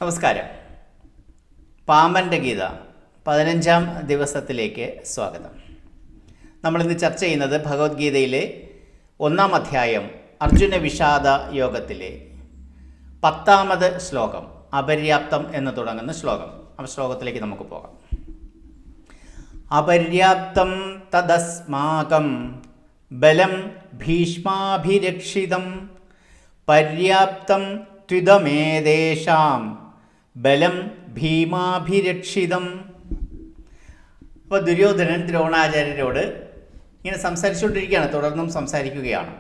നമസ്കാരം. പാമ്പൻ്റെ ഗീത 15ാം ദിവസത്തിലേക്ക് സ്വാഗതം. നമ്മളിന്ന് ചർച്ച ചെയ്യുന്നത് ഭഗവത്ഗീതയിലെ 1-ാം അധ്യായം അർജുന വിഷാദ യോഗത്തിലെ 10ാമത് ശ്ലോകം, അപര്യാപ്തം എന്ന് തുടങ്ങുന്ന ശ്ലോകം. ആ ശ്ലോകത്തിലേക്ക് നമുക്ക് പോകാം. അപര്യാപ്തം തദസ്മാകം ബലം ഭീഷ്മാഭിരക്ഷിതം പര്യാപ്തം ത്വിദമേതേഷാം ബലം ഭീമാഭിരക്ഷിതം. അപ്പോൾ ദുര്യോധനൻ ദ്രോണാചാര്യരോട് ഇങ്ങനെ സംസാരിച്ചുകൊണ്ടിരിക്കുകയാണ്, തുടർന്നും സംസാരിക്കുകയാണ്.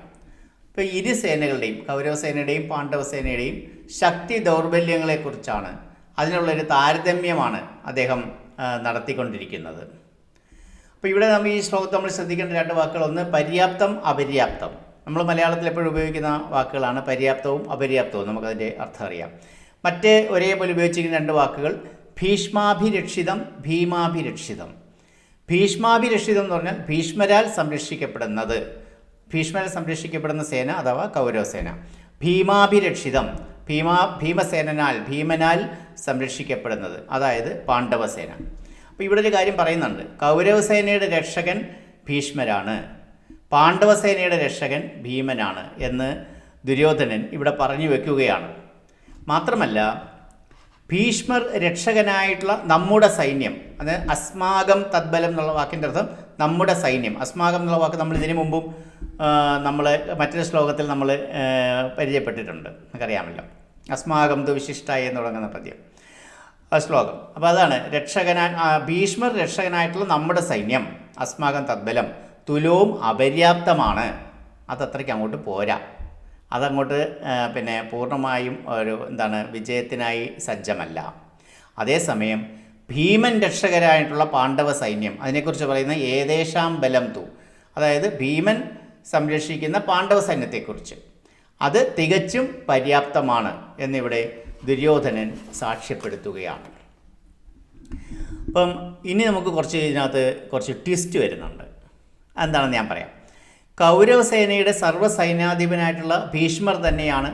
ഇപ്പോൾ ഇരു സേനകളുടെയും, കൗരവസേനയുടെയും പാണ്ഡവസേനയുടെയും ശക്തി ദൗർബല്യങ്ങളെക്കുറിച്ചാണ്, അതിനുള്ളൊരു താരതമ്യമാണ് അദ്ദേഹം നടത്തിക്കൊണ്ടിരിക്കുന്നത്. അപ്പോൾ ഇവിടെ ഈ ശ്ലോകത്തിൽ നമ്മൾ ശ്രദ്ധിക്കേണ്ട രണ്ട് വാക്കുകൾ, ഒന്ന് പര്യാപ്തം, അപര്യാപ്തം. നമ്മൾ മലയാളത്തിൽ എപ്പോഴും ഉപയോഗിക്കുന്ന വാക്കുകളാണ് പര്യാപ്തവും അപര്യാപ്തവും, നമുക്കതിൻ്റെ അർത്ഥം അറിയാം. മറ്റ് ഒരേപോലെ ഉപയോഗിച്ചിരിക്കുന്ന രണ്ട് വാക്കുകൾ ഭീഷ്മാഭിരക്ഷിതം, ഭീമാഭിരക്ഷിതം. ഭീഷ്മാഭിരക്ഷിതം എന്ന് പറഞ്ഞാൽ ഭീഷ്മരാൽ സംരക്ഷിക്കപ്പെടുന്നത്, ഭീഷ്മരാൽ സംരക്ഷിക്കപ്പെടുന്ന സേന അഥവാ കൗരവസേന. ഭീമാഭിരക്ഷിതം, ഭീമനാൽ സംരക്ഷിക്കപ്പെടുന്നത്, അതായത് പാണ്ഡവസേന. അപ്പോൾ ഇവിടെ ഒരു കാര്യം പറയുന്നുണ്ട്, കൗരവസേനയുടെ രക്ഷകൻ ഭീഷ്മരാണ്, പാണ്ഡവസേനയുടെ രക്ഷകൻ ഭീമനാണ് എന്ന് ദുര്യോധനൻ ഇവിടെ പറഞ്ഞു വയ്ക്കുകയാണ്. മാത്രമല്ല, ഭീഷ്മർ രക്ഷകനായിട്ടുള്ള നമ്മുടെ സൈന്യം, അത് അസ്മാകം തദ്ബലം എന്നുള്ള വാക്കിൻ്റെ അർത്ഥം നമ്മുടെ സൈന്യം. അസ്മാകം എന്നുള്ള വാക്ക് നമ്മൾ ഇതിനു മുമ്പും നമ്മൾ മറ്റൊരു ശ്ലോകത്തിൽ നമ്മൾ പരിചയപ്പെട്ടിട്ടുണ്ട്, നമുക്കറിയാമല്ലോ. അസ്മാകം തു വിശിഷ്ടായി എന്ന് തുടങ്ങുന്ന പദ്യം, ആ ശ്ലോകം. അപ്പോൾ അതാണ് ഭീഷ്മർ രക്ഷകനായിട്ടുള്ള നമ്മുടെ സൈന്യം, അസ്മാകം തദ്ബലം തുലവും അപര്യാപ്തമാണ്. അതത്രയ്ക്ക് അങ്ങോട്ട് പോരാ, അതങ്ങോട്ട് പൂർണ്ണമായും ഒരു വിജയത്തിനായി സജ്ജമല്ല. അതേസമയം ഭീമൻ രക്ഷകരായിട്ടുള്ള പാണ്ഡവ സൈന്യം, അതിനെക്കുറിച്ച് പറയുന്ന ഏതേഷാം ബലം തു, അതായത് ഭീമൻ സംരക്ഷിക്കുന്ന പാണ്ഡവ സൈന്യത്തെക്കുറിച്ച്, അത് തികച്ചും പര്യാപ്തമാണ് എന്നിവിടെ ദുര്യോധനൻ സാക്ഷ്യപ്പെടുത്തുകയാണ്. അപ്പം ഇനി നമുക്ക് ഇതിനകത്ത് കുറച്ച് ട്വിസ്റ്റ് വരുന്നുണ്ട്. എന്താണെന്ന് ഞാൻ പറയാം. കൗരവസേനയുടെ സർവ്വസൈന്യാധിപനായിട്ടുള്ള ഭീഷ്മർ തന്നെയാണ്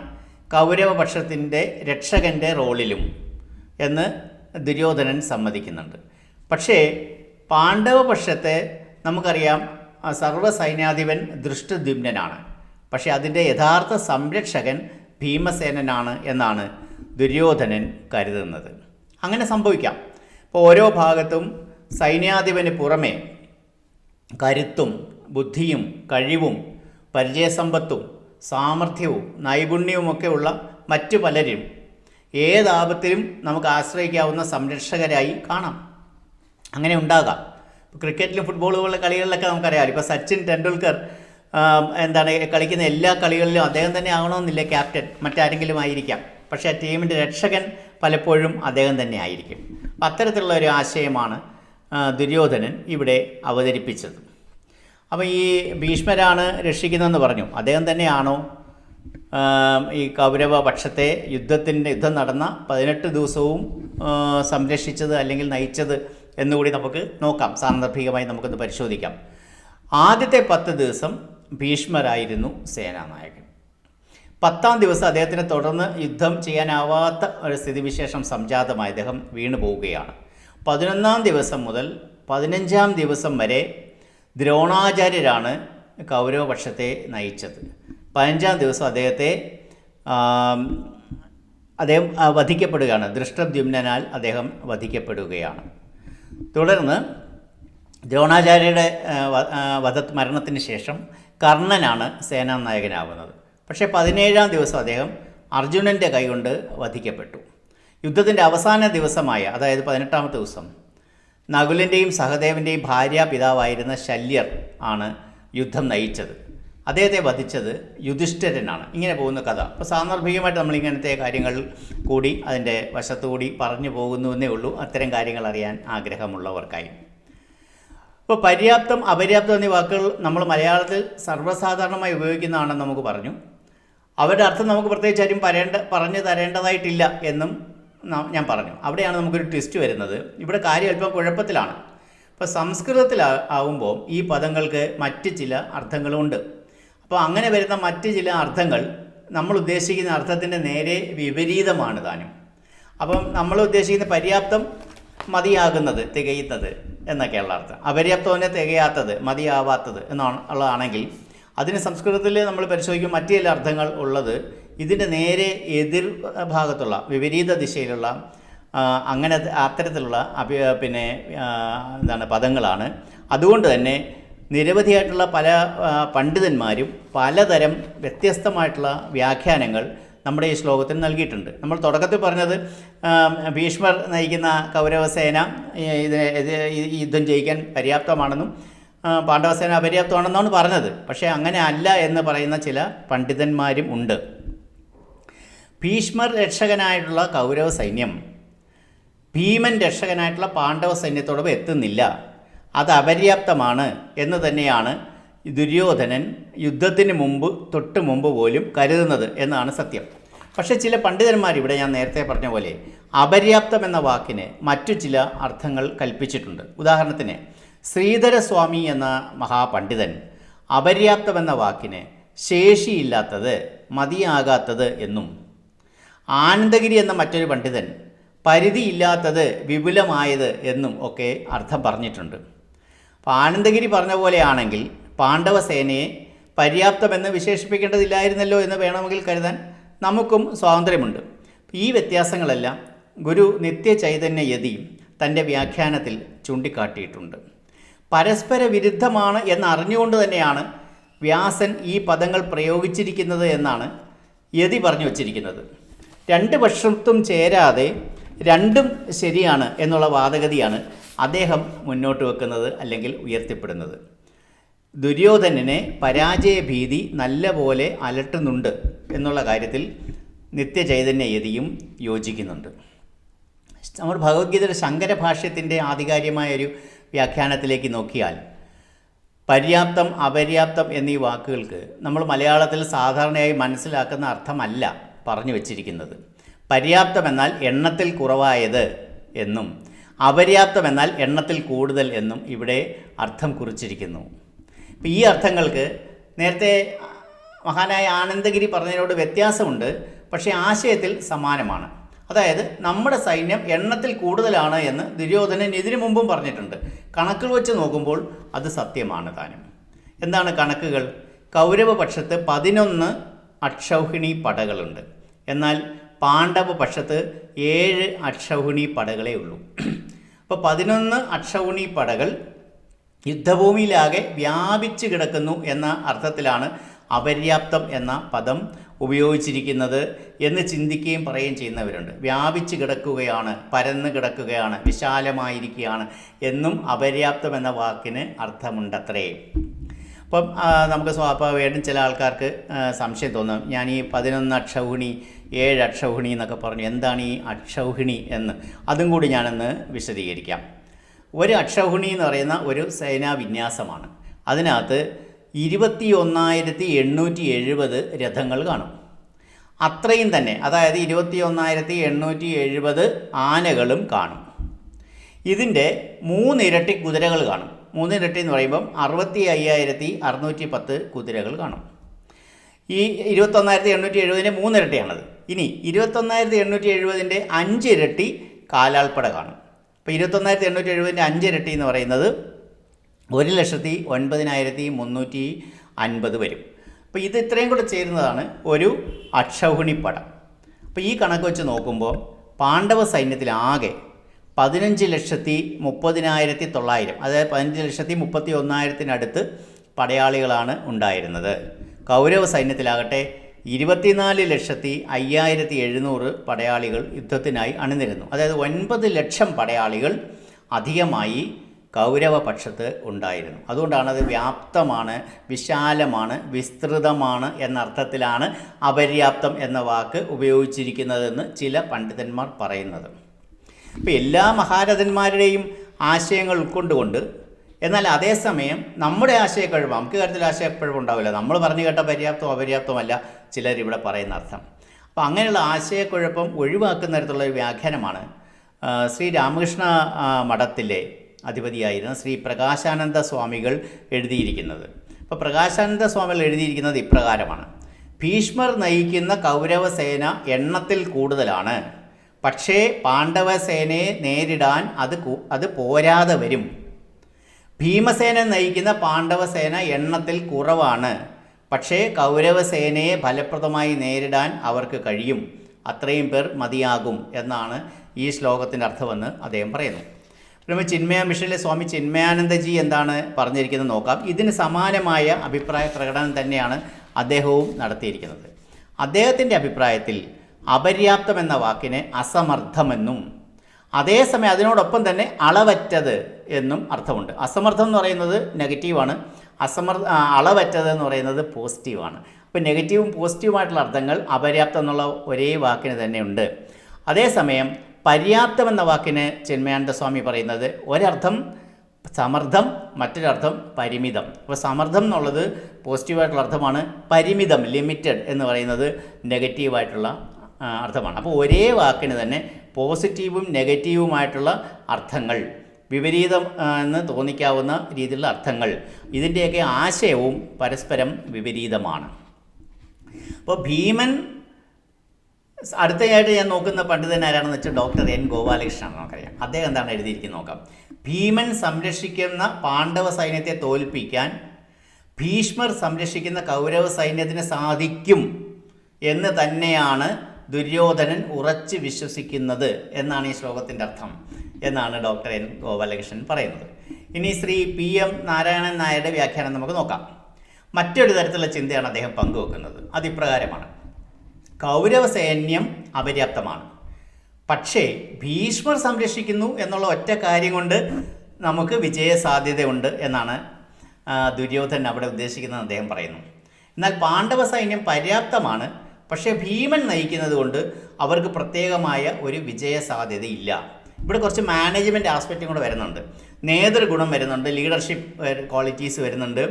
കൗരവപക്ഷത്തിൻ്റെ രക്ഷകൻ്റെ റോളിലും എന്ന് ദുര്യോധനൻ സമ്മതിക്കുന്നുണ്ട്. പക്ഷേ പാണ്ഡവപക്ഷത്തെ നമുക്കറിയാം, സർവ്വസൈന്യാധിപൻ ദൃഷ്ടദ്യുമ്നനാണ്. പക്ഷേ അതിൻ്റെ യഥാർത്ഥ സംരക്ഷകൻ ഭീമസേനനാണ് എന്നാണ് ദുര്യോധനൻ കരുതുന്നത്. അങ്ങനെ സംഭവിക്കാം. ഇപ്പോൾ ഓരോ ഭാഗത്തും സൈന്യാധിപന് പുറമേ കരുത്തും ബുദ്ധിയും കഴിവും പരിചയസമ്പത്തും സാമർഥ്യവും നൈപുണ്യവുമൊക്കെ ഉള്ള മറ്റു പലരും ഏതാപത്തിലും നമുക്ക് ആശ്രയിക്കാവുന്ന സംരക്ഷകരായി കാണാം. അങ്ങനെ ഉണ്ടാകാം. ഇപ്പോൾ ക്രിക്കറ്റിലും ഫുട്ബോളുകളുടെ കളികളിലൊക്കെ നമുക്കറിയാം. ഇപ്പോൾ സച്ചിൻ ടെണ്ടുൽക്കർ കളിക്കുന്ന എല്ലാ കളികളിലും അദ്ദേഹം തന്നെ ആകണമെന്നില്ല ക്യാപ്റ്റൻ, മറ്റാരെങ്കിലും ആയിരിക്കാം. പക്ഷേ ആ ടീമിൻ്റെ രക്ഷകൻ പലപ്പോഴും അദ്ദേഹം തന്നെ ആയിരിക്കും. അപ്പം അത്തരത്തിലുള്ള ഒരു ആശയമാണ് ദുര്യോധനൻ ഇവിടെ അവതരിപ്പിച്ചത്. അപ്പോൾ ഈ ഭീഷ്മരാണ് രക്ഷിക്കുന്നതെന്ന് പറഞ്ഞു, അദ്ദേഹം തന്നെയാണോ ഈ കൗരവ പക്ഷത്തെ യുദ്ധം നടന്ന 18 ദിവസവും സംരക്ഷിച്ചത് അല്ലെങ്കിൽ നയിച്ചത് എന്നുകൂടി നമുക്ക് നോക്കാം. സാന്ദർഭികമായി നമുക്കൊന്ന് പരിശോധിക്കാം. ആദ്യത്തെ 10 ദിവസം ഭീഷ്മരായിരുന്നു സേനാനായകൻ. 10ാം ദിവസം അദ്ദേഹത്തിന് തുടർന്ന് യുദ്ധം ചെയ്യാനാവാത്ത ഒരു സ്ഥിതിവിശേഷം സംജാതമായി അദ്ദേഹം വീണു പോവുകയാണ്. 11ാം ദിവസം മുതൽ 15ാം ദിവസം വരെ ദ്രോണാചാര്യരാണ് കൗരവപക്ഷത്തെ നയിച്ചത്. 15ാം ദിവസം അദ്ദേഹം വധിക്കപ്പെടുകയാണ്, ദൃഷ്ടദ്യുമ്നാൽ അദ്ദേഹം വധിക്കപ്പെടുകയാണ്. തുടർന്ന് ദ്രോണാചാര്യരുടെ മരണത്തിന് ശേഷം കർണനാണ് സേനാനായകനാവുന്നത്. പക്ഷേ 17ാം ദിവസം അദ്ദേഹം അർജുനൻ്റെ കൈകൊണ്ട് വധിക്കപ്പെട്ടു. യുദ്ധത്തിൻ്റെ അവസാന ദിവസമായ, അതായത് 18ാമത്തെ ദിവസം, നകുലൻ്റെയും സഹദേവൻ്റെയും ഭാര്യാപിതാവായിരുന്ന ശല്യർ ആണ് യുദ്ധം നയിച്ചത്. അദ്ദേഹത്തെ വധിച്ചത് യുധിഷ്ഠിരനാണ്. ഇങ്ങനെ പോകുന്ന കഥ. അപ്പോൾ സാന്ദർഭികമായിട്ട് നമ്മൾ ഇങ്ങനത്തെ കാര്യങ്ങൾ കൂടി അതിൻ്റെ വശത്തുകൂടി പറഞ്ഞു പോകുന്നുവെന്നേ ഉള്ളൂ, അത്തരം കാര്യങ്ങൾ അറിയാൻ ആഗ്രഹമുള്ളവർക്കായി. ഇപ്പോൾ പര്യാപ്തം, അപര്യാപ്തം എന്നീ വാക്കുകൾ നമ്മൾ മലയാളത്തിൽ സർവ്വസാധാരണമായി ഉപയോഗിക്കുന്നതാണെന്ന് നമുക്ക് പറഞ്ഞു. അവരുടെ അർത്ഥം നമുക്ക് പ്രത്യേകിച്ച് ആരും പറഞ്ഞു തരേണ്ടതായിട്ടില്ല എന്നും ഞാൻ പറഞ്ഞു. അവിടെയാണ് നമുക്കൊരു ട്വിസ്റ്റ് വരുന്നത്. ഇവിടെ കാര്യം അല്പം കുഴപ്പത്തിലാണ്. ഇപ്പോൾ സംസ്കൃതത്തിൽ ആവുമ്പോൾ ഈ പദങ്ങൾക്ക് മറ്റ് ചില അർത്ഥങ്ങളുമുണ്ട്. അപ്പോൾ അങ്ങനെ വരുന്ന മറ്റ് ചില അർത്ഥങ്ങൾ നമ്മൾ ഉദ്ദേശിക്കുന്ന അർത്ഥത്തിൻ്റെ നേരെ വിപരീതമാണ് താനും. അപ്പം നമ്മൾ ഉദ്ദേശിക്കുന്ന പര്യാപ്തം മതിയാകുന്നത്, തികയുന്നത് എന്നൊക്കെയുള്ള അർത്ഥം. അപര്യാപ്തം തികയാത്തത്, മതിയാവാത്തത് ഉള്ളതാണെങ്കിൽ അതിന് സംസ്കൃതത്തിൽ നമ്മൾ പരിശോധിക്കും മറ്റു ചില അർത്ഥങ്ങൾ ഉള്ളത് ഇതിൻ്റെ നേരെ എതിർ ഭാഗത്തുള്ള വിപരീത ദിശയിലുള്ള അങ്ങനെ അത്തരത്തിലുള്ള പദങ്ങളാണ്. അതുകൊണ്ട് തന്നെ നിരവധിയായിട്ടുള്ള പല പണ്ഡിതന്മാരും പലതരം വ്യത്യസ്തമായിട്ടുള്ള വ്യാഖ്യാനങ്ങൾ നമ്മുടെ ഈ ശ്ലോകത്തിന് നൽകിയിട്ടുണ്ട്. നമ്മൾ തുടക്കത്തിൽ പറഞ്ഞത് ഭീഷ്മർ നയിക്കുന്ന കൗരവസേന യുദ്ധം ജയിക്കാൻ പര്യാപ്തമാണെന്നും പാണ്ഡവസേന അപര്യാപ്തമാണെന്നാണ് പറഞ്ഞത്. പക്ഷേ അങ്ങനെ അല്ല എന്ന് പറയുന്ന ചില പണ്ഡിതന്മാരും ഉണ്ട്. ഭീഷ്മർ രക്ഷകനായിട്ടുള്ള കൗരവ സൈന്യം ഭീമൻ രക്ഷകനായിട്ടുള്ള പാണ്ഡവ സൈന്യത്തോടൊപ്പം എത്തുന്നില്ല, അത് അപര്യാപ്തമാണ് എന്ന് തന്നെയാണ് ദുര്യോധനൻ യുദ്ധത്തിന് തൊട്ട് മുമ്പ് പോലും കരുതുന്നത് എന്നാണ് സത്യം. പക്ഷേ ചില പണ്ഡിതന്മാർ ഇവിടെ ഞാൻ നേരത്തെ പറഞ്ഞ പോലെ അപര്യാപ്തം എന്ന വാക്കിന് മറ്റു ചില അർത്ഥങ്ങൾ കൽപ്പിച്ചിട്ടുണ്ട്. ഉദാഹരണത്തിന് ശ്രീധരസ്വാമി എന്ന മഹാപണ്ഡിതൻ അപര്യാപ്തം എന്ന വാക്കിന് ശേഷിയില്ലാത്തത്, മതിയാകാത്തത് എന്നും, ആനന്ദഗിരി എന്ന മറ്റൊരു പണ്ഡിതൻ പരിധിയില്ലാത്തത്, വിപുലമായത് എന്നും ഒക്കെ അർത്ഥം പറഞ്ഞിട്ടുണ്ട്. അപ്പോൾ ആനന്ദഗിരി പറഞ്ഞ പോലെയാണെങ്കിൽ പാണ്ഡവസേനയെ പര്യാപ്തമെന്ന് വിശേഷിപ്പിക്കേണ്ടതില്ലായിരുന്നല്ലോ എന്ന് വേണമെങ്കിൽ കരുതാൻ നമുക്കും സ്വാതന്ത്ര്യമുണ്ട്. ഈ വ്യത്യാസങ്ങളെല്ലാം ഗുരു നിത്യചൈതന്യയതി തൻ്റെ വ്യാഖ്യാനത്തിൽ ചൂണ്ടിക്കാട്ടിയിട്ടുണ്ട്. പരസ്പര വിരുദ്ധമാണ് എന്നറിഞ്ഞുകൊണ്ട് തന്നെയാണ് വ്യാസൻ ഈ പദങ്ങൾ പ്രയോഗിച്ചിരിക്കുന്നത് എന്നാണ് യതി പറഞ്ഞു വച്ചിരിക്കുന്നത്. രണ്ട് പക്ഷത്തും ചേരാതെ രണ്ടും ശരിയാണ് എന്നുള്ള വാദഗതിയാണ് അദ്ദേഹം മുന്നോട്ട് വെക്കുന്നത് അല്ലെങ്കിൽ ഉയർത്തിപ്പെടുന്നത്. ദുര്യോധനനെ പരാജയഭീതി നല്ല പോലെ അലട്ടുന്നുണ്ട് എന്നുള്ള കാര്യത്തിൽ നിത്യചൈതന്യയതിയും യോജിക്കുന്നുണ്ട്. നമ്മൾ ഭഗവത്ഗീതയുടെ ശങ്കരഭാഷ്യത്തിൻ്റെ ആധികാരികമായൊരു വ്യാഖ്യാനത്തിലേക്ക് നോക്കിയാൽ പര്യാപ്തം, അപര്യാപ്തം എന്നീ വാക്കുകൾക്ക് നമ്മൾ മലയാളത്തിൽ സാധാരണയായി മനസ്സിലാക്കുന്ന അർത്ഥമല്ല പറഞ്ഞു വച്ചിരിക്കുന്നത്. പര്യാപ്തം എന്നാൽ എണ്ണത്തിൽ കുറവായത് എന്നും അപര്യാപ്തം എന്നാൽ എണ്ണത്തിൽ കൂടുതൽ എന്നും ഇവിടെ അർത്ഥം കുറിച്ചിരിക്കുന്നു. ഇപ്പോൾ ഈ അർത്ഥങ്ങൾക്ക് നേരത്തെ മഹാനായ ആനന്ദഗിരി പറഞ്ഞതിനോട് വ്യത്യാസമുണ്ട്, പക്ഷേ ആശയത്തിൽ സമാനമാണ്. അതായത് നമ്മുടെ സൈന്യം എണ്ണത്തിൽ കൂടുതലാണ് എന്ന് ദുര്യോധനൻ ഇതിനു മുമ്പും പറഞ്ഞിട്ടുണ്ട്. കണക്കുകൾ വെച്ച് നോക്കുമ്പോൾ അത് സത്യമാണ് താനും. എന്താണ് കണക്കുകൾ? കൗരവപക്ഷത്ത് 11 അക്ഷൗഹിണി പടകളുണ്ട്, എന്നാൽ പാണ്ഡവ പക്ഷത്ത് 7 അക്ഷൗഹിണി പടകളേ ഉള്ളൂ. അപ്പോൾ 11 അക്ഷൗഹിണി പടകൾ യുദ്ധഭൂമിയിലാകെ വ്യാപിച്ചു കിടക്കുന്നു എന്ന അർത്ഥത്തിലാണ് അപര്യാപ്തം എന്ന പദം ഉപയോഗിച്ചിരിക്കുന്നത് എന്ന് ചിന്തിക്കുകയും പറയുകയും ചെയ്യുന്നവരുണ്ട്. വ്യാപിച്ചു കിടക്കുകയാണ്, പരന്ന് കിടക്കുകയാണ്, വിശാലമായിരിക്കുകയാണ് എന്നും അപര്യാപ്തം എന്ന വാക്കിന് അർത്ഥമുണ്ടത്രേ. അപ്പം നമുക്ക് സ്വാഭാവികമായിട്ടും ചില ആൾക്കാർക്ക് സംശയം തോന്നും, ഞാൻ ഈ 11 അക്ഷൗഹിണി 7 അക്ഷൗഹിണി എന്നൊക്കെ പറഞ്ഞു, എന്താണ് ഈ അക്ഷൗഹിണി എന്ന്? അതും കൂടി ഞാനൊന്ന് വിശദീകരിക്കാം. ഒരു അക്ഷൗഹിണി എന്ന് പറയുന്ന ഒരു സേനാ വിന്യാസമാണ്. അതിനകത്ത് 21,870 രഥങ്ങൾ കാണും. അത്രയും തന്നെ, അതായത് 21,870 ആനകളും കാണും. ഇതിൻ്റെ 3 ഇരട്ടി കുതിരകൾ കാണും. 3 ഇരട്ടി എന്ന് പറയുമ്പം 65,610 കുതിരകൾ കാണും. ഈ 21,870ൻ്റെ 3 ഇരട്ടിയാണത്. ഇനി 21,870ൻ്റെ 5 ഇരട്ടി കാലാൾപ്പട കാണും. അപ്പോൾ 21,870ൻ്റെ 5 ഇരട്ടി എന്ന് പറയുന്നത് 1,09,350 വരും. അപ്പോൾ ഇത് ഇത്രയും കൂടെ ചേരുന്നതാണ് ഒരു അക്ഷൗഹിണിപ്പട. അപ്പോൾ ഈ കണക്ക് വെച്ച് നോക്കുമ്പോൾ പാണ്ഡവ സൈന്യത്തിലാകെ 15,30,900, അതായത് 15,31,000 പടയാളികളാണ് ഉണ്ടായിരുന്നത്. കൗരവ സൈന്യത്തിലാകട്ടെ 24,05,700 പടയാളികൾ യുദ്ധത്തിനായി അണിനിരുന്നു. അതായത് 9 ലക്ഷം പടയാളികൾ അധികമായി കൗരവപക്ഷത്ത് ഉണ്ടായിരുന്നു. അതുകൊണ്ടാണ് അത് വ്യാപ്തമാണ്, വിശാലമാണ്, വിസ്തൃതമാണ് എന്നർത്ഥത്തിലാണ് അപര്യാപ്തം എന്ന വാക്ക് ഉപയോഗിച്ചിരിക്കുന്നതെന്ന് ചില പണ്ഡിതന്മാർ പറയുന്നത്. ഇപ്പോൾ എല്ലാ മഹാരഥന്മാരുടെയും ആശയങ്ങൾ ഉൾക്കൊണ്ടുകൊണ്ട്, എന്നാൽ അതേസമയം നമ്മുടെ ആശയക്കുഴപ്പം, നമുക്ക് കാര്യത്തിൽ ആശയക്കുഴപ്പം ഉണ്ടാവില്ല. നമ്മൾ പറഞ്ഞു കേട്ട പര്യാപ്തം അപര്യാപ്തമല്ല ചിലരിവിടെ പറയുന്ന അർത്ഥം. അപ്പോൾ അങ്ങനെയുള്ള ആശയക്കുഴപ്പം ഒഴിവാക്കുന്ന തരത്തിലുള്ള ഒരു വ്യാഖ്യാനമാണ് ശ്രീ രാമകൃഷ്ണ മഠത്തിലെ അധിപതിയായിരുന്ന ശ്രീ പ്രകാശാനന്ദ സ്വാമികൾ എഴുതിയിരിക്കുന്നത്. അപ്പോൾ പ്രകാശാനന്ദ സ്വാമികൾ എഴുതിയിരിക്കുന്നത് ഇപ്രകാരമാണ്: ഭീഷ്മർ നയിക്കുന്ന കൗരവസേന എണ്ണത്തിൽ കൂടുതലാണ്, പക്ഷേ പാണ്ഡവസേനയെ നേരിടാൻ അത് പോരാതെ വരും. ഭീമസേന നയിക്കുന്ന പാണ്ഡവസേന എണ്ണത്തിൽ കുറവാണ്, പക്ഷേ കൗരവസേനയെ ഫലപ്രദമായി നേരിടാൻ അവർക്ക് കഴിയും. അത്രയും പേർ മതിയാകും എന്നാണ് ഈ ശ്ലോകത്തിൻ്റെ അർത്ഥമെന്ന് അദ്ദേഹം പറയുന്നു. പിന്നെ ചിന്മയ മിഷനിലെ സ്വാമി ചിന്മയാനന്ദജി എന്താണ് പറഞ്ഞിരിക്കുന്നത് നോക്കാം. ഇതിന് സമാനമായ അഭിപ്രായ പ്രകടനം തന്നെയാണ് അദ്ദേഹവും നടത്തിയിരിക്കുന്നത്. അദ്ദേഹത്തിൻ്റെ അഭിപ്രായത്തിൽ അപര്യാപ്തം എന്ന വാക്കിന് അസമർത്ഥമെന്നും അതേസമയം അതിനോടൊപ്പം തന്നെ അളവറ്റത് എന്നും അർത്ഥമുണ്ട്. അസമർത്ഥം എന്ന് പറയുന്നത് നെഗറ്റീവാണ്, അളവറ്റത് എന്ന് പറയുന്നത് പോസിറ്റീവാണ്. അപ്പോൾ നെഗറ്റീവും പോസിറ്റീവുമായിട്ടുള്ള അർത്ഥങ്ങൾ അപര്യാപ്തം എന്നുള്ള ഒരേ വാക്കിന് തന്നെ ഉണ്ട്. അതേസമയം പര്യാപ്തം എന്ന വാക്കിന് ചിന്മയാനന്ദ സ്വാമി പറയുന്നത് ഒരർത്ഥം സമർത്ഥം, മറ്റൊരർത്ഥം പരിമിതം. അപ്പോൾ സമർത്ഥം എന്നുള്ളത് പോസിറ്റീവായിട്ടുള്ള അർത്ഥമാണ്, പരിമിതം ലിമിറ്റഡ് എന്ന് പറയുന്നത് നെഗറ്റീവായിട്ടുള്ള അർത്ഥമാണ്. അപ്പോൾ ഒരേ വാക്കിന് തന്നെ പോസിറ്റീവും നെഗറ്റീവുമായിട്ടുള്ള അർത്ഥങ്ങൾ, വിപരീതം എന്ന് തോന്നിക്കാവുന്ന രീതിയിലുള്ള അർത്ഥങ്ങൾ, ഇതിൻ്റെയൊക്കെ ആശയവും പരസ്പരം വിപരീതമാണ്. അപ്പോൾ ഭീമൻ, അടുത്തയായിട്ട് ഞാൻ നോക്കുന്ന പണ്ഡിതൻ ആരാണെന്ന് വെച്ചാൽ ഡോക്ടർ എൻ ഗോപാലകൃഷ്ണനാണ്. നമുക്കറിയാം അദ്ദേഹം എന്താണ് എഴുതിയിരിക്കുന്നത് നോക്കാം. ഭീമൻ സംരക്ഷിക്കുന്ന പാണ്ഡവ സൈന്യത്തെ തോൽപ്പിക്കാൻ ഭീഷ്മർ സംരക്ഷിക്കുന്ന കൗരവ സൈന്യത്തിന് സാധിക്കും എന്ന് തന്നെയാണ് ദുര്യോധനൻ ഉറച്ച് വിശ്വസിക്കുന്നത് എന്നാണ് ഈ ശ്ലോകത്തിൻ്റെ അർത്ഥം എന്നാണ് ഡോക്ടർ എൻ ഗോപാലകൃഷ്ണൻ പറയുന്നത്. ഇനി ശ്രീ PM നാരായണൻ നായരുടെ വ്യാഖ്യാനം നമുക്ക് നോക്കാം. മറ്റൊരു തരത്തിലുള്ള ചിന്തയാണ് അദ്ദേഹം പങ്കുവെക്കുന്നത്. അതിപ്രകാരമാണ്: കൗരവ സൈന്യം അപര്യാപ്തമാണ്, പക്ഷേ ഭീഷ്മർ സംരക്ഷിക്കുന്നു എന്നുള്ള ഒറ്റ കാര്യം കൊണ്ട് നമുക്ക് വിജയ സാധ്യതയുണ്ട് എന്നാണ് ദുര്യോധനൻ അവിടെ ഉദ്ദേശിക്കുന്നത് അദ്ദേഹം പറയുന്നു. എന്നാൽ പാണ്ഡവ സൈന്യം പര്യാപ്തമാണ്, പക്ഷേ ഭീമൻ നയിക്കുന്നത് കൊണ്ട് അവർക്ക് പ്രത്യേകമായ ഒരു വിജയ സാധ്യതയില്ല. ഇവിടെ കുറച്ച് മാനേജ്മെൻറ്റ് ആസ്പെക്റ്റും കൂടെ വരുന്നുണ്ട്, നേതൃഗുണം വരുന്നുണ്ട്, ലീഡർഷിപ്പ് ക്വാളിറ്റീസ് വരുന്നുണ്ട്.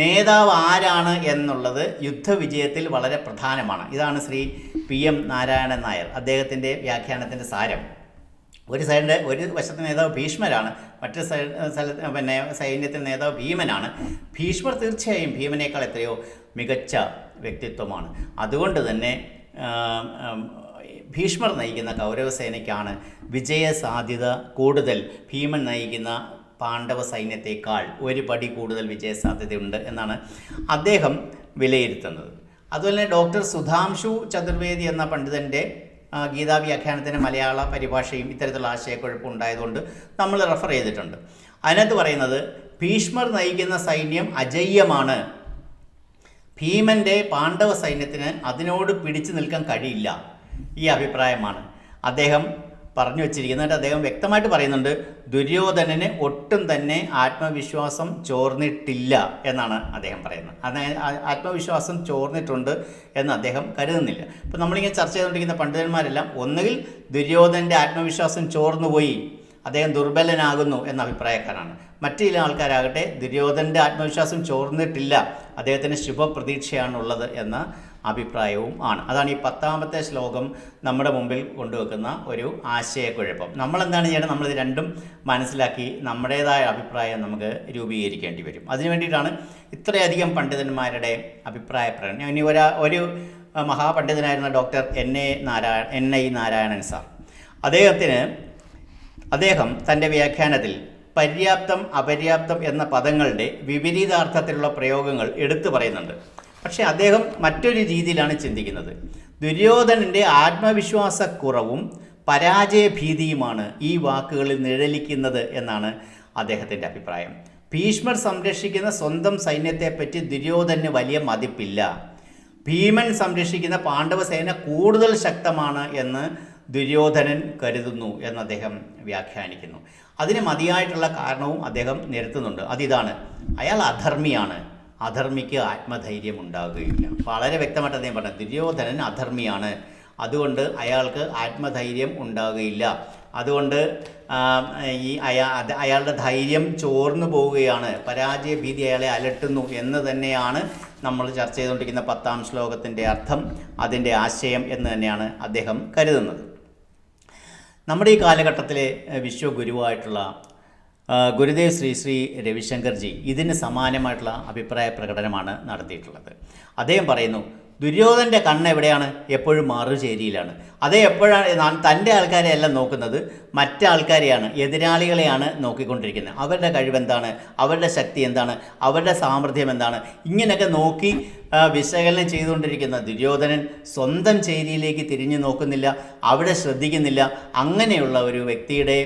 നേതാവ് ആരാണ് എന്നുള്ളത് യുദ്ധവിജയത്തിൽ വളരെ പ്രധാനമാണ്. ഇതാണ് ശ്രീ PM നാരായണൻ നായർ അദ്ദേഹത്തിൻ്റെ വ്യാഖ്യാനത്തിൻ്റെ സാരം. ഒരു വശത്തെ നേതാവ് ഭീഷ്മരാണ്, മറ്റൊരു സൈന്യത്തിൻ്റെ നേതാവ് ഭീമനാണ്. ഭീഷ്മർ തീർച്ചയായും ഭീമനേക്കാൾ എത്രയോ മികച്ച വ്യക്തിത്വമാണ്. അതുകൊണ്ട് തന്നെ ഭീഷ്മർ നയിക്കുന്ന കൗരവസേനയ്ക്കാണ് വിജയസാധ്യത കൂടുതൽ, ഭീമൻ നയിക്കുന്ന പാണ്ഡവ സൈന്യത്തേക്കാൾ ഒരു പടി കൂടുതൽ വിജയസാധ്യതയുണ്ട് എന്നാണ് അദ്ദേഹം വിലയിരുത്തുന്നത്. അതുപോലെ തന്നെ ഡോക്ടർ സുധാംശു ചതുർവേദി എന്ന പണ്ഡിതൻ്റെ ഗീതാ വ്യാഖ്യാനത്തിൻ്റെ മലയാള പരിഭാഷയും ഇത്തരത്തിലുള്ള ആശയക്കുഴപ്പം ഉണ്ടായതുകൊണ്ട് നമ്മൾ റെഫർ ചെയ്തിട്ടുണ്ട്. അതിനകത്ത് പറയുന്നത് ഭീഷ്മർ നയിക്കുന്ന സൈന്യം അജയ്യമാണ്, ഭീമൻ്റെ പാണ്ഡവ സൈന്യത്തിന് അതിനോട് പിടിച്ചു നിൽക്കാൻ കഴിയില്ല. ഈ അഭിപ്രായമാണ് അദ്ദേഹം പറഞ്ഞു വച്ചിരിക്കുന്നത്. അദ്ദേഹം വ്യക്തമായിട്ട് പറയുന്നുണ്ട്, ദുര്യോധനന് ഒട്ടും തന്നെ ആത്മവിശ്വാസം ചോർന്നിട്ടില്ല എന്നാണ് അദ്ദേഹം പറയുന്നത്. അതായത് ആത്മവിശ്വാസം ചോർന്നിട്ടുണ്ട് എന്ന് അദ്ദേഹം കരുതുന്നില്ല. ഇപ്പോൾ നമ്മളിങ്ങനെ ചർച്ച ചെയ്തുകൊണ്ടിരിക്കുന്ന പണ്ഡിതന്മാരെല്ലാം ഒന്നുകിൽ ദുര്യോധനൻ്റെ ആത്മവിശ്വാസം ചോർന്നുപോയി, അദ്ദേഹം ദുർബലനാകുന്നു എന്ന അഭിപ്രായക്കാരാണ്. മറ്റു ചില ആൾക്കാരാകട്ടെ ദുര്യോധനൻ്റെ ആത്മവിശ്വാസം ചോർന്നിട്ടില്ല, അദ്ദേഹത്തിന് ശുഭപ്രതീക്ഷയാണുള്ളത് എന്ന അഭിപ്രായവും ആണ്. അതാണ് ഈ 10ാമത്തെ ശ്ലോകം നമ്മുടെ മുമ്പിൽ കൊണ്ടുവെക്കുന്ന ഒരു ആശയക്കുഴപ്പം. നമ്മളെന്താണ് ചെയ്യേണ്ടത്? നമ്മളിത് രണ്ടും മനസ്സിലാക്കി നമ്മുടേതായ അഭിപ്രായം നമുക്ക് രൂപീകരിക്കേണ്ടി വരും. അതിനു വേണ്ടിയിട്ടാണ് ഇത്രയധികം പണ്ഡിതന്മാരുടെ അഭിപ്രായ പ്രകടനം. ഇനി ഒരു മഹാപണ്ഡിതനായിരുന്ന ഡോക്ടർ NI നാരായണൻ സാർ, അദ്ദേഹം തൻ്റെ വ്യാഖ്യാനത്തിൽ പര്യാപ്തം അപര്യാപ്തം എന്ന പദങ്ങളുടെ വിപരീതാർത്ഥത്തിലുള്ള പ്രയോഗങ്ങൾ എടുത്തു പറയുന്നുണ്ട്. പക്ഷേ അദ്ദേഹം മറ്റൊരു രീതിയിലാണ് ചിന്തിക്കുന്നത്. ദുര്യോധനൻ്റെ ആത്മവിശ്വാസക്കുറവും പരാജയഭീതിയുമാണ് ഈ വാക്കുകളിൽ നിഴലിക്കുന്നത് എന്നാണ് അദ്ദേഹത്തിൻ്റെ അഭിപ്രായം. ഭീഷ്മർ സംരക്ഷിക്കുന്ന സ്വന്തം സൈന്യത്തെപ്പറ്റി ദുര്യോധനന് വലിയ മതിപ്പില്ല, ഭീമൻ സംരക്ഷിക്കുന്ന പാണ്ഡവ സേന കൂടുതൽ ശക്തമാണ് എന്ന് ദുര്യോധനൻ കരുതുന്നു എന്ന് അദ്ദേഹം വ്യാഖ്യാനിക്കുന്നു. അതിന് മതിയായിട്ടുള്ള കാരണവും അദ്ദേഹം നിരത്തുന്നുണ്ട്. അതിതാണ്, അയാൾ അധർമ്മിയാണ്, അധർമ്മിക്ക് ആത്മധൈര്യം ഉണ്ടാകുകയില്ല. വളരെ വ്യക്തമായിട്ട് അദ്ദേഹം പറഞ്ഞത്, ദുര്യോധനൻ അധർമ്മിയാണ്, അതുകൊണ്ട് അയാൾക്ക് ആത്മധൈര്യം ഉണ്ടാകുകയില്ല, അതുകൊണ്ട് അയാളുടെ ധൈര്യം ചോർന്നു പോവുകയാണ്, പരാജയഭീതി അയാളെ അലട്ടുന്നു എന്ന് തന്നെയാണ് നമ്മൾ ചർച്ച ചെയ്തുകൊണ്ടിരിക്കുന്ന 10ാം ശ്ലോകത്തിൻ്റെ അർത്ഥം, അതിൻ്റെ ആശയം എന്ന് തന്നെയാണ് അദ്ദേഹം കരുതുന്നത്. നമ്മുടെ ഈ കാലഘട്ടത്തിലെ വിശ്വഗുരുവായിട്ടുള്ള ഗുരുദേവ് ശ്രീ രവിശങ്കർജി ഇതിന് സമാനമായിട്ടുള്ള അഭിപ്രായ പ്രകടനമാണ് നടത്തിയിട്ടുള്ളത്. അദ്ദേഹം പറയുന്നു, ദുര്യോധനൻ്റെ കണ്ണ് എവിടെയാണ്? എപ്പോഴും മറുചേരിയിലാണ്. അതേ എപ്പോഴാണ് തൻ്റെ ആൾക്കാരെ എല്ലാം നോക്കുന്നത്, മറ്റാൾക്കാരെയാണ്, എതിരാളികളെയാണ് നോക്കിക്കൊണ്ടിരിക്കുന്നത്. അവരുടെ കഴിവെന്താണ്, അവരുടെ ശക്തി എന്താണ്, അവരുടെ സാമർഥ്യം എന്താണ്, ഇങ്ങനെയൊക്കെ നോക്കി വിശകലനം ചെയ്തുകൊണ്ടിരിക്കുന്ന ദുര്യോധനൻ സ്വന്തം ചേരിയിലേക്ക് തിരിഞ്ഞു നോക്കുന്നില്ല, അവിടെ ശ്രദ്ധിക്കുന്നില്ല. അങ്ങനെയുള്ള ഒരു വ്യക്തിയുടെ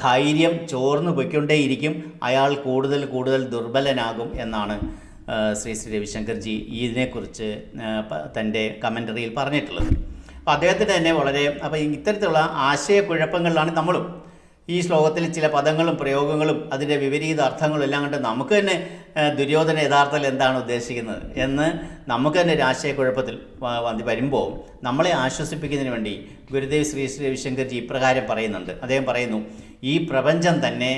ധൈര്യം ചോർന്നു പൊയ്ക്കൊണ്ടേയിരിക്കും. അയാൾ കൂടുതൽ കൂടുതൽ ദുർബലനാകും എന്നാണ് ശ്രീ രവിശങ്കർജി ഇതിനെക്കുറിച്ച് തൻ്റെ കമൻ്ററിയിൽ പറഞ്ഞിട്ടുള്ളത്. അപ്പോൾ അദ്ദേഹത്തിന് തന്നെ വളരെ ഇത്തരത്തിലുള്ള ആശയക്കുഴപ്പങ്ങളിലാണ് നമ്മളും. ഈ ശ്ലോകത്തിൽ ചില പദങ്ങളും പ്രയോഗങ്ങളും അതിൻ്റെ വിപരീത അർത്ഥങ്ങളും എല്ലാം കണ്ട് നമുക്ക് തന്നെ ദുര്യോധന യഥാർത്ഥത്തിൽ എന്താണ് ഉദ്ദേശിക്കുന്നത് എന്ന് നമുക്ക് തന്നെ ഒരു ആശയക്കുഴപ്പത്തിൽ വരുമ്പോൾ നമ്മളെ ആശ്വസിപ്പിക്കുന്നതിന് വേണ്ടി ഗുരുദേവ് ശ്രീ രവിശങ്കർജി ഇപ്രകാരം പറയുന്നുണ്ട്. അദ്ദേഹം പറയുന്നു, ഈ പ്രപഞ്ചം തന്നെ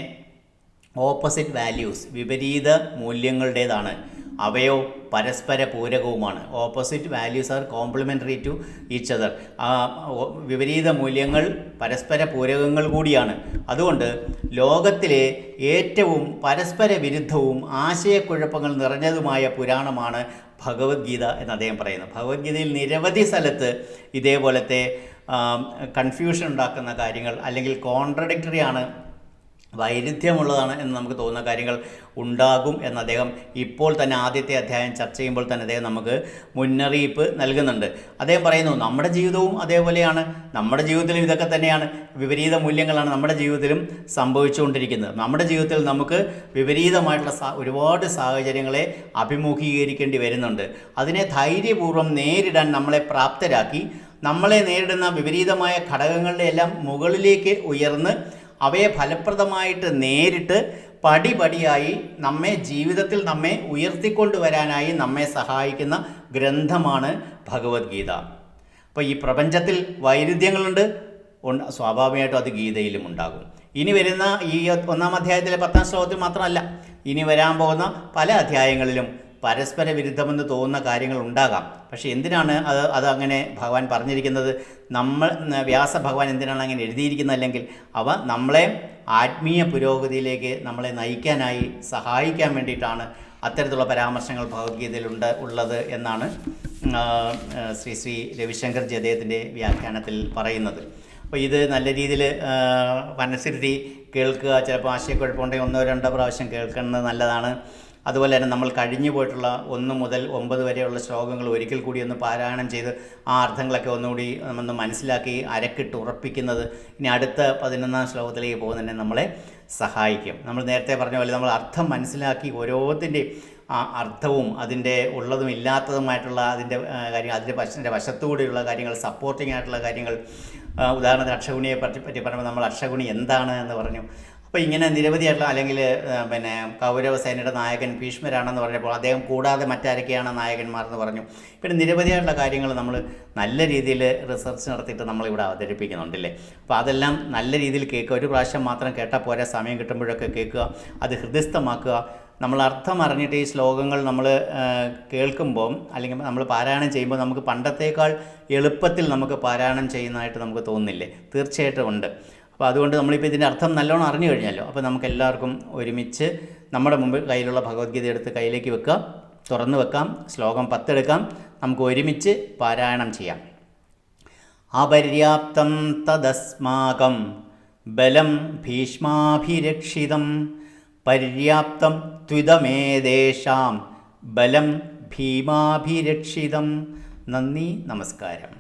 ഓപ്പോസിറ്റ് വാല്യൂസ്, വിപരീത മൂല്യങ്ങളുടേതാണ്. അവയോ പരസ്പര പൂരകവുമാണ്. Opposite values are complementary to each other. വിപരീത മൂല്യങ്ങൾ പരസ്പര പൂരകങ്ങൾ കൂടിയാണ്. അതുകൊണ്ട് ലോകത്തിലെ ഏറ്റവും പരസ്പര വിരുദ്ധവും ആശയക്കുഴപ്പങ്ങൾ നിറഞ്ഞതുമായ പുരാണമാണ് ഭഗവത്ഗീത എന്ന് അദ്ദേഹം പറയുന്നു. ഭഗവത്ഗീതയിൽ നിരവധി സ്ഥലത്ത് ഇതേപോലത്തെ കൺഫ്യൂഷൻ ഉണ്ടാക്കുന്ന കാര്യങ്ങൾ, അല്ലെങ്കിൽ കോൺട്രഡിക്ടറി ആണ്, വൈരുദ്ധ്യമുള്ളതാണ് എന്ന് നമുക്ക് തോന്നുന്ന കാര്യങ്ങൾ ഉണ്ടാകും എന്ന് അദ്ദേഹം ഇപ്പോൾ തന്നെ ആദ്യത്തെ അധ്യായം ചർച്ച ചെയ്യുമ്പോൾ തന്നെ അദ്ദേഹം നമുക്ക് മുന്നറിയിപ്പ് നൽകുന്നുണ്ട്. അദ്ദേഹം പറയുന്നു, നമ്മുടെ ജീവിതവും അതേപോലെയാണ്, നമ്മുടെ ജീവിതത്തിലും ഇതൊക്കെ തന്നെയാണ്, വിപരീത മൂല്യങ്ങളാണ് നമ്മുടെ ജീവിതത്തിലും സംഭവിച്ചുകൊണ്ടിരിക്കുന്നത്. നമ്മുടെ ജീവിതത്തിൽ നമുക്ക് വിപരീതമായിട്ടുള്ള ഒരുപാട് സാഹചര്യങ്ങളെ അഭിമുഖീകരിക്കേണ്ടി വരുന്നുണ്ട്. അതിനെ ധൈര്യപൂർവ്വം നേരിടാൻ നമ്മളെ പ്രാപ്തരാക്കി, നമ്മളെ നേരിടുന്ന വിപരീതമായ ഘടകങ്ങളുടെ എല്ലാം മുകളിലേക്ക് ഉയർന്ന് അവയെ ഫലപ്രദമായിട്ട് നേരിട്ട് പടിപടിയായി ജീവിതത്തിൽ നമ്മെ ഉയർത്തിക്കൊണ്ടുവരാനായി നമ്മെ സഹായിക്കുന്ന ഗ്രന്ഥമാണ് ഭഗവത്ഗീത. അപ്പോൾ ഈ പ്രപഞ്ചത്തിൽ വൈരുദ്ധ്യങ്ങളുണ്ട്, സ്വാഭാവികമായിട്ടും അത് ഗീതയിലും ഉണ്ടാകും. ഇനി വരുന്ന ഈ 1-ാം അധ്യായത്തിലെ 10-ാം ശ്ലോകത്തിൽ മാത്രമല്ല, ഇനി വരാൻ പോകുന്ന പല അധ്യായങ്ങളിലും പരസ്പര വിരുദ്ധമെന്ന് തോന്നുന്ന കാര്യങ്ങൾ ഉണ്ടാകാം. പക്ഷേ എന്തിനാണ് അതങ്ങനെ ഭഗവാൻ പറഞ്ഞിരിക്കുന്നത്? വ്യാസ ഭഗവാൻ എന്തിനാണ് അങ്ങനെ എഴുതിയിരിക്കുന്നത്? അല്ലെങ്കിൽ അവ നമ്മളെ ആത്മീയ പുരോഗതിയിലേക്ക് നമ്മളെ നയിക്കാനായി സഹായിക്കാൻ വേണ്ടിയിട്ടാണ് അത്തരത്തിലുള്ള പരാമർശങ്ങൾ ഭഗവത്ഗീതയിൽ ഉള്ളത് എന്നാണ് ശ്രീ രവിശങ്കർജി അദ്ദേഹത്തിൻ്റെ വ്യാഖ്യാനത്തിൽ പറയുന്നത്. അപ്പോൾ ഇത് നല്ല രീതിയിൽ മനസ്സിരുത്തി കേൾക്കുക. ചിലപ്പോൾ ആശയക്കുഴപ്പമുണ്ടെങ്കിൽ 1-2 പ്രാവശ്യം കേൾക്കുന്നത് നല്ലതാണ്. അതുപോലെ തന്നെ നമ്മൾ കഴിഞ്ഞു പോയിട്ടുള്ള 1 മുതൽ 9 വരെയുള്ള ശ്ലോകങ്ങൾ ഒരിക്കൽ കൂടി ഒന്ന് പാരായണം ചെയ്ത് ആ അർത്ഥങ്ങളൊക്കെ ഒന്നുകൂടി ഒന്ന് മനസ്സിലാക്കി അരക്കിട്ട് ഉറപ്പിക്കുന്നത് ഇനി അടുത്ത 11-ാം ശ്ലോകത്തിലേക്ക് പോകുന്നതിനെ നമ്മളെ സഹായിക്കും. നമ്മൾ നേരത്തെ പറഞ്ഞ പോലെ നമ്മൾ അർത്ഥം മനസ്സിലാക്കി ഓരോത്തിൻ്റെയും ആ അർത്ഥവും അതിൻ്റെ ഉള്ളതും ഇല്ലാത്തതുമായിട്ടുള്ള അതിൻ്റെ കാര്യങ്ങൾ, അതിൻ്റെ വശത്തുകൂടിയുള്ള കാര്യങ്ങൾ, സപ്പോർട്ടിംഗ് ആയിട്ടുള്ള കാര്യങ്ങൾ, ഉദാഹരണത്തിന് അക്ഷഗുണിയെ പറ്റി പറയുമ്പോൾ നമ്മൾ അക്ഷഗുണി എന്താണ് എന്ന് പറഞ്ഞു. അപ്പോൾ ഇങ്ങനെ നിരവധിയായിട്ടുള്ള, അല്ലെങ്കിൽ കൗരവസേനയുടെ നായകൻ ഭീഷ്മരാണെന്ന് പറഞ്ഞപ്പോൾ അദ്ദേഹം കൂടാതെ മറ്റാരൊക്കെയാണ് നായകന്മാരെന്ന് പറഞ്ഞു. പിന്നെ നിരവധിയായിട്ടുള്ള കാര്യങ്ങൾ നമ്മൾ നല്ല രീതിയിൽ റിസർച്ച് നടത്തിയിട്ട് നമ്മളിവിടെ അവതരിപ്പിക്കുന്നുണ്ടല്ലേ. അപ്പോൾ അതെല്ലാം നല്ല രീതിയിൽ കേൾക്കുക. ഒരു പ്രാവശ്യം മാത്രം കേട്ടാൽ പോരാ, സമയം കിട്ടുമ്പോഴൊക്കെ കേൾക്കുക, അത് ഹൃദയസ്ഥമാക്കുക. നമ്മൾ അർത്ഥം അറിഞ്ഞിട്ട് ഈ ശ്ലോകങ്ങൾ നമ്മൾ കേൾക്കുമ്പോൾ അല്ലെങ്കിൽ നമ്മൾ പാരായണം ചെയ്യുമ്പോൾ നമുക്ക് പണ്ടത്തേക്കാൾ എളുപ്പത്തിൽ നമുക്ക് പാരായണം ചെയ്യുന്നതായിട്ട് നമുക്ക് തോന്നുന്നില്ലേ? തീർച്ചയായിട്ടും ഉണ്ട്. അപ്പോൾ അതുകൊണ്ട് നമ്മളിപ്പോൾ ഇതിൻ്റെ അർത്ഥം നല്ലോണം അറിഞ്ഞു കഴിഞ്ഞല്ലോ. അപ്പോൾ നമുക്ക് എല്ലാവർക്കും ഒരുമിച്ച് നമ്മുടെ മുമ്പിൽ കയ്യിലുള്ള ഭഗവത്ഗീത എടുത്ത് കയ്യിലേക്ക് വെക്കാം, തുറന്നു വെക്കാം, ശ്ലോകം 10 എടുക്കാം, നമുക്ക് ഒരുമിച്ച് പാരായണം ചെയ്യാം. അപര്യാപ്തം തദസ്മാകം ബലം ഭീഷ്മാഭിരക്ഷിതം പര്യാപ്തം ത്വിദമേതേഷാം ബലം ഭീമാഭിരക്ഷിതം. നന്ദി, നമസ്കാരം.